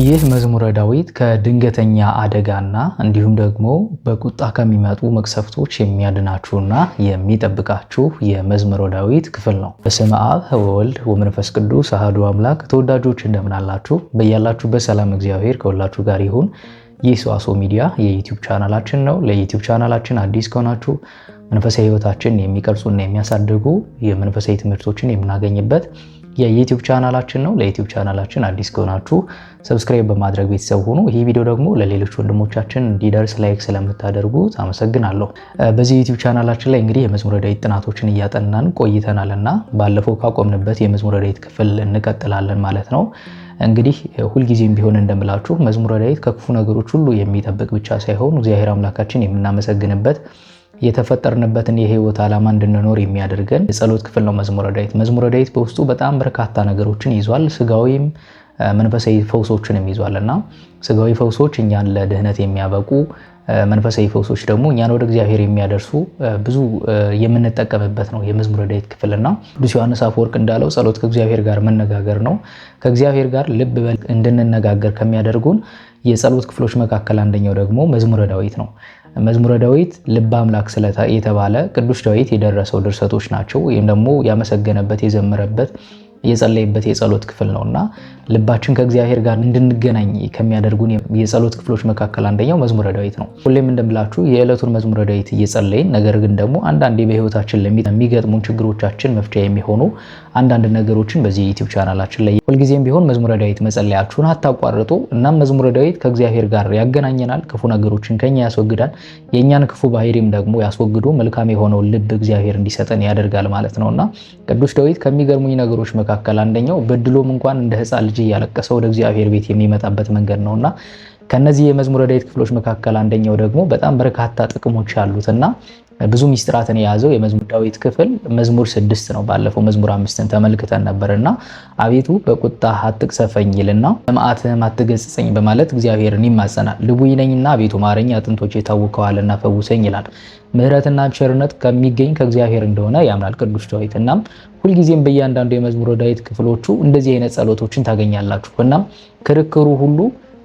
ይህ መዝሙረ ዳዊት ከድንገተኛ አደጋና እንዲሁም ደግሞ በቁጣ ከሚመጡ መቅሰፍቶች የሚያድናችሁና የሚጠብቃችሁ የመዝሙረ ዳዊት ክፍል ነው። በስመ አብ ወወልድ ወመንፈስ ቅዱስ አሐዱ አምላክ። ተወዳጆች እንደምን አላችሁ? በያላችሁበት ሰላም እግዚአብሔር ከሁላችሁ ጋር ይሁን። ይህ ሰዋስው ሚዲያ የዩቲዩብ ቻናላችን ነው። ለዩቲዩብ ቻናላችን አዲስ ከሆናችሁ መንፈሳዊ ሕይወታችን የሚቀርጹና የሚያሳድጉ የመንፈሳዊ ትምህርቶችን የምናገኝበት የዩቲዩብ ቻናላችን ነው። ለዩቲዩብ ቻናላችን አዲስ ከሆናችሁ ሰብስክራይብ በማድረግ ቤተሰብ ሁኑ። ይህ ቪዲዮ ደግሞ ለሌሎች ወንድሞቻችን እንዲደርስ ላይክ ስለምታደርጉት አመሰግናለሁ። በዚህ ዩቲዩብ ቻናላችን ላይ እንግዲህ የመዝሙረ ዳዊት ጥናቶችን እያጠናን ቆይተናልና ባለፈው ካቆምንበት የመዝሙረ ዳዊት ክፍል እንቀጥላለን ማለት ነው። እንግዲህ ሁልጊዜም ቢሆን እንደምላችሁ መዝሙረ ዳዊት ከክፉ ነገሮች ሁሉ የሚጠብቅ ብቻ ሳይሆን እግዚአብሔር አምላካችን የምናመሰግንበት የተፈጠርንበትን የህይወት ዓላማ እንድንኖር የሚያደርገን የጸሎት ክፍል ነው መዝሙረ ዳዊት። መዝሙረ ዳዊት በውስጡ በጣም በርካታ ነገሮችን ይዟል። ስጋዊም መንፈሳዊ ፈውሶችንም ይዟልና ስጋዊ ፈውሶች እኛን ለድህነት የሚያበቁ፣ መንፈሳዊ ፈውሶች ደግሞ እኛን ወደ እግዚአብሔር የሚያደርሱ ብዙ የምንጠቀምበት ነው የመዝሙረ ዳዊት ክፍልና ቅዱስ ዮሐንስ አፈወርቅ እንዳለው ጸሎት ከእግዚአብሔር ጋር መነጋገር ነው። ከእግዚአብሔር ጋር ልብ በል እንድንነጋገር ከሚያደርጉን የጸሎት ክፍሎች መካከል አንደኛው ደግሞ መዝሙረ ዳዊት ነው። መዝሙረ ዳዊት ልበ አምላክ የተባለ ቅዱስ ዳዊት የደረሰው ድርሰቶች ናቸው። ወይም ደግሞ ያመሰገነበት፣ የዘመረበት፣ የጸለየበት የጸሎት ክፍል ነውና ልባችን ከእግዚአብሔር ጋር እንድንገናኝ ከሚያደርጉን የጸሎት ክፍሎች መካከል አንደኛው መዝሙረ ዳዊት ነው። ሁሌም እንደምላችሁ የዕለቱን መዝሙረ ዳዊት እየጸለይን ነገር ግን ደግሞ አንዳንዴ በህይወታችን ለሚገጥሙን ችግሮቻችን መፍቻ የሚሆኑ አንዳንድ ነገሮችን በዚህ ዩቲዩብ ቻናላችን ላይ ሁልጊዜም ቢሆን መዝሙረ ዳዊት መጸለያችሁን አታቋርጡ። እናም መዝሙረ ዳዊት ከእግዚአብሔር ጋር ያገናኘናል፣ ክፉ ነገሮችን ከኛ ያስወግዳል፣ የእኛን ክፉ ባህሪም ደግሞ ያስወግዶ መልካም የሆነው ልብ እግዚአብሔር እንዲሰጠን ያደርጋል ማለት ነውና ቅዱስ ዳዊት ከሚገርሙኝ ነገሮች መካከል አንደኛው በድሎም እንኳን እንደ ሕፃን ልጅ እያለቀሰ ወደ እግዚአብሔር ቤት የሚመጣበት መንገድ ነውና ከነዚህ የመዝሙረ ዳዊት ክፍሎች መካከል አንደኛው ደግሞ በጣም በርካታ ጥቅሞች ያሉትና ብዙ ሚስጥራትን የያዘው የመዝሙረ ዳዊት ክፍል መዝሙር 6 ነው። ባለፈው መዝሙር 5ን ተመልክተን ነበርና አቤቱ በቁጣህ አትቅሰፈኝ ይልና በመዓትህም አትገስጸኝ በማለት እግዚአብሔርን ይማጸናል። ልቡይ ነኝና አቤቱ ማረኝ፣ አጥንቶቼ ታውከዋልና ፈውሰኝ ይላል። ምሕረትና ቸርነት ከሚገኝ ከእግዚአብሔር እንደሆነ ያምናል ቅዱስ ዳዊት። እናም ሁልጊዜም በእያንዳንዱ የመዝሙረ ዳዊት ክፍሎቹ እንደዚህ አይነት ጸሎቶችን ታገኛላችሁ። እናም ክርክሩ ሁሉ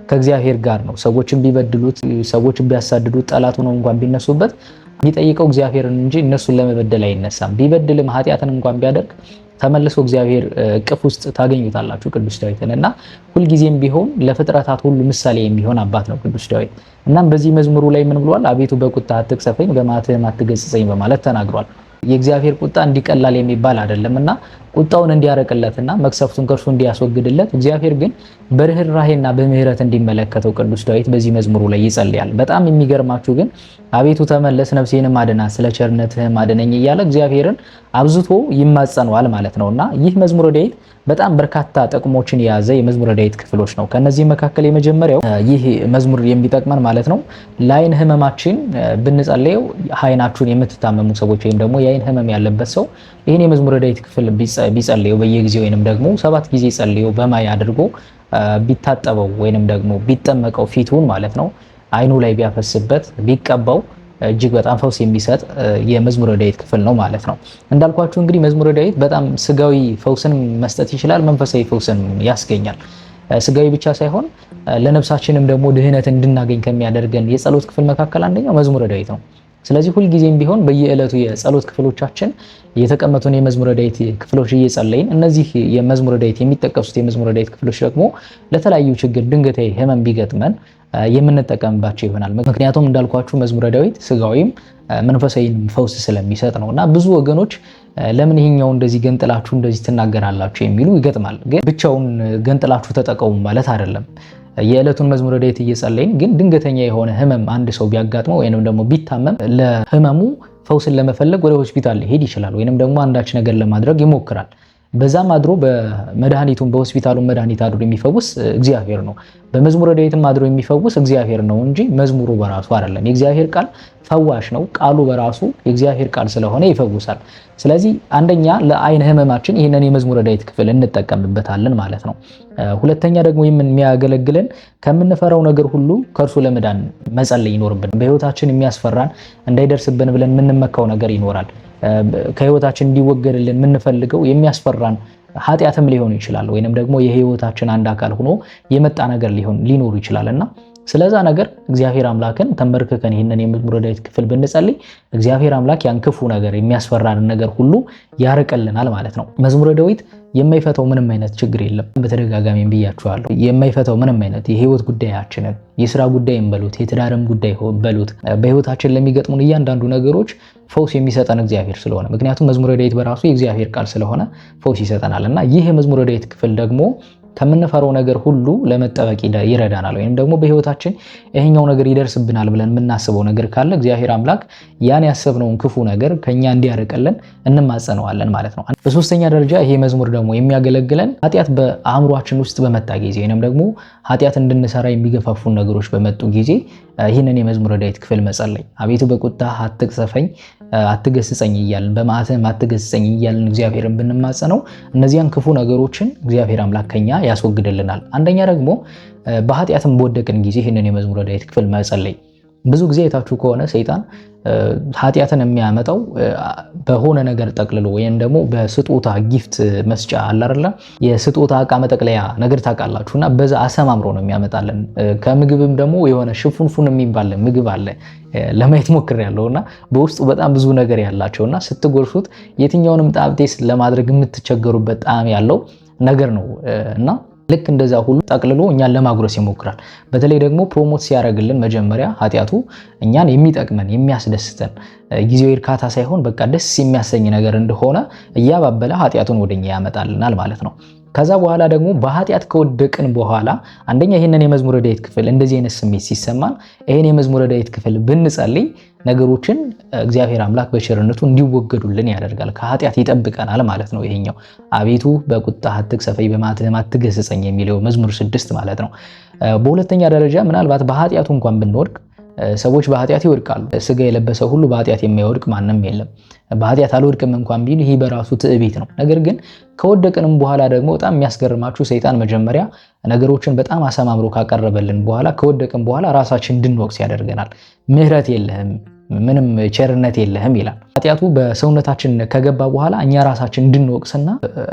ከእግዚአብሔር ጋር ነው። ሰዎችን ቢበድሉት፣ ሰዎችን ቢያሳድዱት፣ ጠላት ሆነው እንኳን ቢነሱበት የሚጠይቀው እግዚአብሔርን እንጂ እነሱን ለመበደል አይነሳም። ቢበድልም ኃጢአትን እንኳን ቢያደርግ ተመልሶ እግዚአብሔር እቅፍ ውስጥ ታገኙታላችሁ ቅዱስ ዳዊትን እና ሁልጊዜም ቢሆን ለፍጥረታት ሁሉ ምሳሌ የሚሆን አባት ነው ቅዱስ ዳዊት። እናም በዚህ መዝሙሩ ላይ ምን ብሏል? አቤቱ በቁጣ አትቅሰፈኝ፣ በመዓትህም አትገስጸኝ በማለት ተናግሯል። የእግዚአብሔር ቁጣ እንዲቀላል የሚባል አይደለምና ቁጣውን እንዲያረቅለትና መቅሰፍቱን ከእርሱ እንዲያስወግድለት እግዚአብሔር ግን በርህራሄና በምህረት እንዲመለከተው ቅዱስ ዳዊት በዚህ መዝሙሩ ላይ ይጸልያል። በጣም የሚገርማችሁ ግን አቤቱ ተመለስ፣ ነፍሴንም አድናት፣ ስለ ቸርነትህም አድነኝ እያለ እግዚአብሔርን አብዝቶ ይማጸነዋል ማለት ነውና ይህ መዝሙረ ዳዊት በጣም በርካታ ጥቅሞችን የያዘ የመዝሙረ ዳዊት ክፍሎች ነው። ከነዚህ መካከል የመጀመሪያው ይህ መዝሙር የሚጠቅመን ማለት ነው ለዓይን ህመማችን ብንጸልየው፣ ዓይናችሁን የምትታመሙ ሰዎች ወይም ደግሞ የዓይን ህመም ያለበት ሰው ይህን የመዝሙረ ዳዊት ክፍል ቢጸልየው በየጊዜው ወይንም ደግሞ 7 ጊዜ ጸልየው በማይ አድርጎ ቢታጠበው ወይንም ደግሞ ቢጠመቀው ፊቱን ማለት ነው ዓይኑ ላይ ቢያፈስበት ቢቀባው እጅግ በጣም ፈውስ የሚሰጥ የመዝሙረ ዳዊት ክፍል ነው ማለት ነው። እንዳልኳችሁ እንግዲህ መዝሙረ ዳዊት በጣም ስጋዊ ፈውስን መስጠት ይችላል፣ መንፈሳዊ ፈውስን ያስገኛል። ስጋዊ ብቻ ሳይሆን ለነፍሳችንም ደግሞ ድህነት እንድናገኝ ከሚያደርገን የጸሎት ክፍል መካከል አንደኛው መዝሙረ ዳዊት ነው። ስለዚህ ሁልጊዜም ቢሆን በየዕለቱ የጸሎት ክፍሎቻችን የተቀመጡን የመዝሙረ ዳዊት ክፍሎች እየጸለይን እነዚህ የመዝሙረ ዳዊት የሚጠቀሱት የመዝሙረ ዳዊት ክፍሎች ደግሞ ለተለያዩ ችግር ድንገታዊ ህመም ቢገጥመን የምንጠቀምባቸው ይሆናል። ምክንያቱም እንዳልኳችሁ መዝሙረ ዳዊት ስጋዊም መንፈሳዊ ፈውስ ስለሚሰጥ ነውና ብዙ ወገኖች ለምን ይሄኛው እንደዚህ ገንጥላችሁ እንደዚህ ትናገራላችሁ የሚሉ ይገጥማል። ግን ብቻውን ገንጥላችሁ ተጠቀሙ ማለት አይደለም። የዕለቱን መዝሙረ ዳዊት እየጸለይን ግን ድንገተኛ የሆነ ህመም አንድ ሰው ቢያጋጥመው ወይንም ደግሞ ቢታመም ለህመሙ ፈውስን ለመፈለግ ወደ ሆስፒታል ሊሄድ ይችላል፣ ወይንም ደግሞ አንዳች ነገር ለማድረግ ይሞክራል። በዛም አድሮ በመድኃኒቱን በሆስፒታሉ መድኃኒት አድሮ የሚፈውስ እግዚአብሔር ነው። በመዝሙረ ዳዊትም አድሮ የሚፈውስ እግዚአብሔር ነው እንጂ መዝሙሩ በራሱ አይደለም። የእግዚአብሔር ቃል ፈዋሽ ነው። ቃሉ በራሱ የእግዚአብሔር ቃል ስለሆነ ይፈውሳል። ስለዚህ አንደኛ ለዓይን ህመማችን ይህንን የመዝሙረ ዳዊት ክፍል እንጠቀምበታለን ማለት ነው። ሁለተኛ ደግሞ የሚያገለግለን ከምንፈራው ነገር ሁሉ ከእርሱ ለመዳን መጸለይ ይኖርብን። በህይወታችን የሚያስፈራን እንዳይደርስብን ብለን የምንመካው ነገር ይኖራል። ከህይወታችን እንዲወገድልን የምንፈልገው የሚያስፈራን ኃጢአትም ሊሆን ይችላል ወይንም ደግሞ የህይወታችን አንድ አካል ሆኖ የመጣ ነገር ሊኖር ይችላልና ስለዛ ነገር እግዚአብሔር አምላክን ተንበርክከን ይሄንን የመዝሙረ ዳዊት ክፍል ብንጸልይ እግዚአብሔር አምላክ ያን ክፉ ነገር የሚያስፈራን ነገር ሁሉ ያርቅልናል ማለት ነው። መዝሙረ ዳዊት የማይፈታው ምንም አይነት ችግር የለም። በተደጋጋሚ ብያችኋለሁ። የማይፈታው ምንም አይነት የህይወት ጉዳያችንን የሥራ ጉዳይም በሉት የትዳርም ጉዳይ በሉት በህይወታችን ለሚገጥሙን እያንዳንዱ ነገሮች ፈውስ የሚሰጠን እግዚአብሔር ስለሆነ ምክንያቱም መዝሙረ ዳዊት በራሱ የእግዚአብሔር ቃል ስለሆነ ፈውስ ይሰጠናልና ይህ የመዝሙረ ዳዊት ክፍል ደግሞ ከምንፈራው ነገር ሁሉ ለመጠበቅ ይረዳናል። ወይንም ደግሞ በህይወታችን ይሄኛው ነገር ይደርስብናል ብለን የምናስበው ነገር ካለ እግዚአብሔር አምላክ ያን ያሰብነውን ክፉ ነገር ከኛ እንዲያርቅልን እንማጸነዋለን ማለት ነው። በሶስተኛ ደረጃ ይሄ መዝሙር ደግሞ የሚያገለግለን ኃጢአት በአእምሯችን ውስጥ በመጣ ጊዜ ወይንም ደግሞ ኃጢአት እንድንሰራ የሚገፋፉን ነገሮች በመጡ ጊዜ ይህንን የመዝሙረ ዳዊት ክፍል መጸለይ አቤቱ በቁጣህ አትቅሰፈኝ አትገስጸኝ እያልን በመዓትህም አትገስጸኝ እያልን እግዚአብሔርን ብንማጸነው እነዚያን ክፉ ነገሮችን እግዚአብሔር አምላክ ከኛ ያስወግድልናል። አንደኛ ደግሞ በኃጢአትም በወደቅን ጊዜ ይህንን የመዝሙረ ዳዊት ክፍል መጸለይ ብዙ ጊዜ የታችሁ ከሆነ ሰይጣን ኃጢአትን የሚያመጣው በሆነ ነገር ጠቅልሎ ወይም ደግሞ በስጦታ ጊፍት መስጫ አለ አይደል የስጦታ ዕቃ መጠቅለያ ነገር ታውቃላችሁና በዛ አሰማምሮ ነው የሚያመጣልን። ከምግብም ደግሞ የሆነ ሽፉንፉን የሚባል ምግብ አለ ለማየት ሞክሬያለሁና በውስጡ በጣም ብዙ ነገር ያላቸውና ስትጎርሱት የትኛውንም ጣብቴስ ለማድረግ የምትቸገሩበት ጣዕም ያለው ነገር ነው እና ልክ እንደዛ ሁሉ ጠቅልሎ እኛን ለማጉረስ ይሞክራል። በተለይ ደግሞ ፕሮሞት ሲያደርግልን መጀመሪያ ኃጢአቱ እኛን የሚጠቅመን የሚያስደስተን ጊዜያዊ እርካታ ሳይሆን በቃ ደስ የሚያሰኝ ነገር እንደሆነ እያባበለ ኃጢአቱን ወደኛ ያመጣልናል ማለት ነው። ከዛ በኋላ ደግሞ በኃጢአት ከወደቅን በኋላ አንደኛ ይሄንን የመዝሙረ ዳዊት ክፍል እንደዚህ አይነት ስሜት ሲሰማን ይሄን የመዝሙረ ዳዊት ክፍል ብንጸልይ ነገሮችን እግዚአብሔር አምላክ በቸርነቱ እንዲወገዱልን ያደርጋል። ከኃጢአት ይጠብቀናል ማለት ነው። ይሄኛው አቤቱ በቁጣህ አትቅሰፈኝ በመዓትህም አትገስጸኝ የሚለው መዝሙር 6 ማለት ነው። በሁለተኛ ደረጃ ምናልባት በኃጢአቱ እንኳን ብንወድቅ ሰዎች በኃጢአት ይወድቃሉ። ስጋ የለበሰ ሁሉ በኃጢአት የማይወድቅ ማንም የለም። በኃጢአት አልወድቅም እንኳን ቢል ይህ በራሱ ትዕቢት ነው። ነገር ግን ከወደቅንም በኋላ ደግሞ በጣም የሚያስገርማችሁ ሰይጣን መጀመሪያ ነገሮችን በጣም አሰማምሮ ካቀረበልን በኋላ ከወደቅን በኋላ ራሳችን እንድንወቅስ ያደርገናል። ምህረት የለህም ምንም ቸርነት የለህም ይላል። ኃጢአቱ በሰውነታችን ከገባ በኋላ እኛ ራሳችን እንድንወቅስና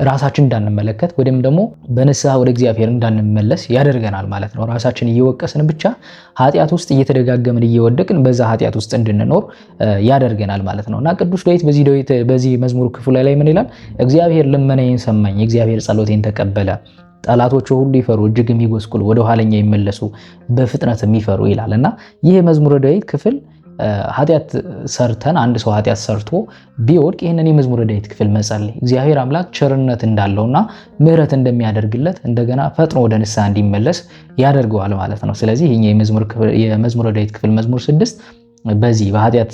ራሳችን እንዳንመለከት ወይም ደግሞ በንስሐ ወደ እግዚአብሔር እንዳንመለስ ያደርገናል ማለት ነው። ራሳችን እየወቀስን ብቻ ኃጢአት ውስጥ እየተደጋገምን እየወደቅን በዛ ኃጢአት ውስጥ እንድንኖር ያደርገናል ማለት ነው እና ቅዱስ ዳዊት በዚህ መዝሙር ክፍል ላይ ምን ይላል? እግዚአብሔር ልመናዬን ሰማኝ፣ እግዚአብሔር ጸሎቴን ተቀበለ። ጠላቶቹ ሁሉ ይፈሩ፣ እጅግ የሚጎስቁሉ፣ ወደ ኋለኛ ይመለሱ፣ በፍጥነት የሚፈሩ ይላል እና ይህ የመዝሙረ ዳዊት ክፍል ኃጢአት ሰርተን አንድ ሰው ኃጢአት ሰርቶ ቢወድቅ ይህንን የመዝሙረ ዳዊት ክፍል መጸለይ እግዚአብሔር አምላክ ቸርነት እንዳለውና ምህረት እንደሚያደርግለት እንደገና ፈጥኖ ወደ ንስሐ እንዲመለስ ያደርገዋል ማለት ነው። ስለዚህ ይሄ የመዝሙረ ዳዊት ክፍል መዝሙር 6 በዚህ በኃጢአት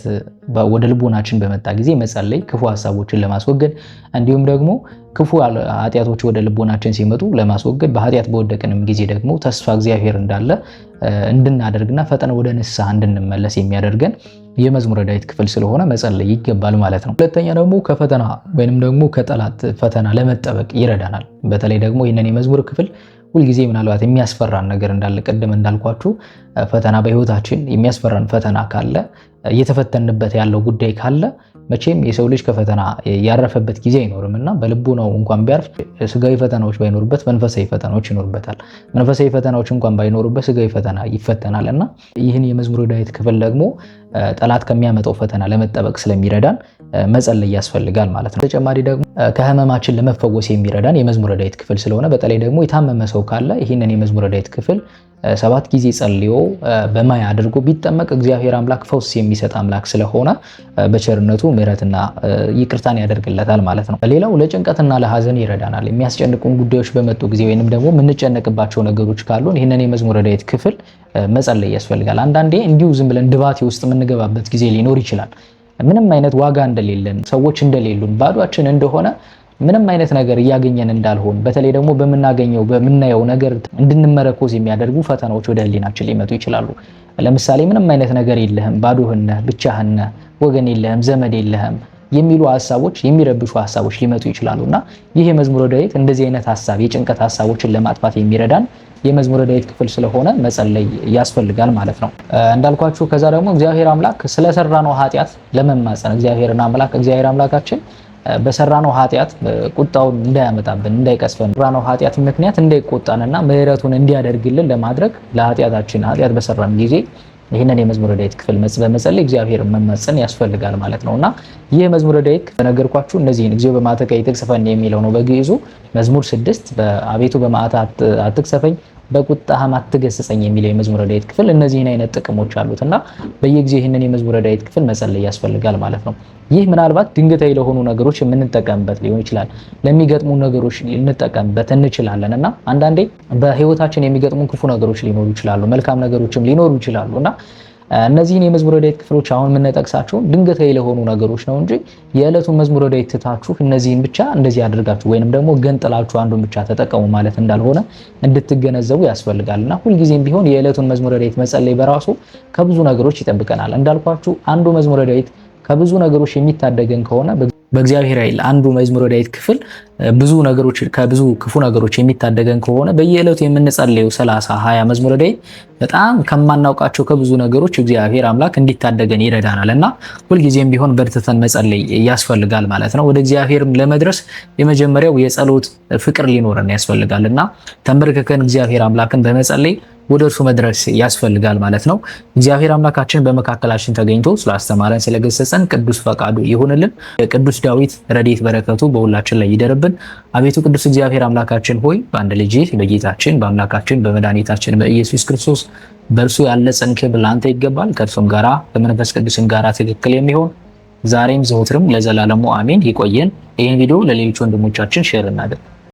ወደ ልቦናችን በመጣ ጊዜ መጸለይ ክፉ ሐሳቦችን ለማስወገድ እንዲሁም ደግሞ ክፉ ኃጢአቶች ወደ ልቦናችን ሲመጡ ለማስወገድ በኃጢአት በወደቅንም ጊዜ ደግሞ ተስፋ እግዚአብሔር እንዳለ እንድናደርግና ፈጥነን ወደ ንስሐ እንድንመለስ የሚያደርገን የመዝሙረ ዳዊት ክፍል ስለሆነ መጸለይ ይገባል ማለት ነው። ሁለተኛ ደግሞ ከፈተና ወይንም ደግሞ ከጠላት ፈተና ለመጠበቅ ይረዳናል። በተለይ ደግሞ ይህንን የመዝሙር ክፍል ሁልጊዜ ምናልባት የሚያስፈራን ነገር እንዳለ ቅድም እንዳልኳችሁ ፈተና በህይወታችን የሚያስፈራን ፈተና ካለ እየተፈተንበት ያለው ጉዳይ ካለ መቼም የሰው ልጅ ከፈተና ያረፈበት ጊዜ አይኖርምና በልቡ ነው እንኳን ቢያርፍ ስጋዊ ፈተናዎች ባይኖርበት መንፈሳዊ ፈተናዎች ይኖርበታል። መንፈሳዊ ፈተናዎች እንኳን ባይኖርበት ስጋዊ ፈተና ይፈተናልና ይህን የመዝሙረ ዳዊት ክፍል ደግሞ ጠላት ከሚያመጣው ፈተና ለመጠበቅ ስለሚረዳን መጸለይ ያስፈልጋል ማለት ነው። ተጨማሪ ደግሞ ከህመማችን ለመፈወስ የሚረዳን የመዝሙረ ዳዊት ክፍል ስለሆነ በተለይ ደግሞ የታመመ ሰው ካለ ይህንን የመዝሙረ ዳዊት ክፍል 7 ጊዜ ጸልዮ በማያ አድርጎ ቢጠመቅ እግዚአብሔር አምላክ ፈውስ የሚሰጥ አምላክ ስለሆነ በቸርነቱ ምሕረትና ይቅርታን ያደርግለታል ማለት ነው። ሌላው ለጭንቀትና ለሐዘን ይረዳናል። የሚያስጨንቁን ጉዳዮች በመጡ ጊዜ ወይንም ደግሞ የምንጨነቅባቸው ነገሮች ካሉን ይህንን የመዝሙረ ዳዊት ክፍል መጸለይ ያስፈልጋል። አንዳንዴ እንዲሁ ዝም ብለን ድባቴ ውስጥ የምንገባበት ጊዜ ሊኖር ይችላል። ምንም አይነት ዋጋ እንደሌለን ሰዎች እንደሌሉን ባዷችን እንደሆነ ምንም አይነት ነገር እያገኘን እንዳልሆን በተለይ ደግሞ በምናየው ነገር እንድንመረኮዝ የሚያደርጉ ፈተናዎች ወደ ህሊናችን ሊመጡ ይችላሉ። ለምሳሌ ምንም አይነት ነገር የለህም፣ ባዶህን ነህ፣ ብቻህን ነህ፣ ወገን የለህም፣ ዘመድ የለህም የሚሉ ሐሳቦች የሚረብሹ ሐሳቦች ሊመጡ ይችላሉና ይህ የመዝሙረ ዳዊት እንደዚህ አይነት ሐሳብ የጭንቀት ሐሳቦችን ለማጥፋት የሚረዳን የመዝሙረ ዳዊት ክፍል ስለሆነ መጸለይ ያስፈልጋል ማለት ነው። እንዳልኳችሁ ከዛ ደግሞ እግዚአብሔር አምላክ ስለሰራነው ኃጢአት ለመማጸን እግዚአብሔር አምላካችን በሰራነው ኃጢአት ቁጣውን እንዳያመጣብን እንዳይቀስፈን በሰራነው ኃጢአት ምክንያት እንዳይቆጣንና ምሕረቱን እንዲያደርግልን ለማድረግ ኃጢአት በሰራን ጊዜ ይህንን የመዝሙረ ዳዊት ክፍል በመጸለይ እግዚአብሔር መማጸን ያስፈልጋል ማለት ነውና ይህ መዝሙረ ዳዊት በነገርኳችሁ እነዚህን እግዚኦ በመዓትከ ኢትቅሰፈኒ የሚለው ነው በግዕዙ። መዝሙር 6 አቤቱ በመዓትህ አትቅሰፈኝ በቁጣህም አትገስጸኝ የሚለው የመዝሙረ ዳዊት ክፍል እነዚህን አይነት ጥቅሞች አሉትና በየጊዜው ይህንን የመዝሙረ ዳዊት ክፍል መጸለይ ያስፈልጋል ማለት ነው። ይህ ምናልባት ድንገታዊ ለሆኑ ነገሮች የምንጠቀምበት ሊሆን ይችላል። ለሚገጥሙ ነገሮች ልንጠቀምበት እንችላለን እና አንዳንዴ በህይወታችን የሚገጥሙ ክፉ ነገሮች ሊኖሩ ይችላሉ፣ መልካም ነገሮችም ሊኖሩ ይችላሉና እነዚህን የመዝሙረ ዳዊት ክፍሎች አሁን የምንጠቅሳቸው ድንገታዊ ለሆኑ ነገሮች ነው እንጂ የዕለቱን መዝሙረ ዳዊት ትታችሁ እነዚህን ብቻ እንደዚህ አድርጋችሁ ወይንም ደግሞ ገንጥላችሁ አንዱን ብቻ ተጠቀሙ ማለት እንዳልሆነ እንድትገነዘቡ ያስፈልጋልና ሁልጊዜም ቢሆን የዕለቱን መዝሙረ ዳዊት መጸለይ በራሱ ከብዙ ነገሮች ይጠብቀናል። እንዳልኳችሁ አንዱ መዝሙረ ዳዊት ከብዙ ነገሮች የሚታደገን ከሆነ በእግዚአብሔር ኃይል አንዱ መዝሙረ ዳዊት ክፍል ብዙ ነገሮች ከብዙ ክፉ ነገሮች የሚታደገን ከሆነ በየዕለቱ የምንጸልየው 30 20 መዝሙረ ዳዊት በጣም ከማናውቃቸው ከብዙ ነገሮች እግዚአብሔር አምላክ እንዲታደገን ይረዳናልና ሁልጊዜም ቢሆን በርትተን መጸለይ ያስፈልጋል ማለት ነው። ወደ እግዚአብሔርም ለመድረስ የመጀመሪያው የጸሎት ፍቅር ሊኖረን ያስፈልጋልና ተንበርክከን እግዚአብሔር አምላክን በመጸለይ ወደ እርሱ መድረስ ያስፈልጋል ማለት ነው። እግዚአብሔር አምላካችን በመካከላችን ተገኝቶ ስላስተማረን ስለገሰጸን ቅዱስ ፈቃዱ ይሁንልን። ቅዱስ ዳዊት ረድኤት በረከቱ በሁላችን ላይ ይደርብን። አቤቱ ቅዱስ እግዚአብሔር አምላካችን ሆይ በአንድ ልጅ በጌታችን በአምላካችን በመድኃኒታችን በኢየሱስ ክርስቶስ በእርሱ ያለ ክብር ለአንተ ይገባል። ከእርሱም ጋራ በመንፈስ ቅዱስም ጋራ ትክክል የሚሆን ዛሬም ዘወትርም ለዘላለሙ አሜን። ይቆየን። ይህን ቪዲዮ ለሌሎች ወንድሞቻችን ሼር እናድርግ።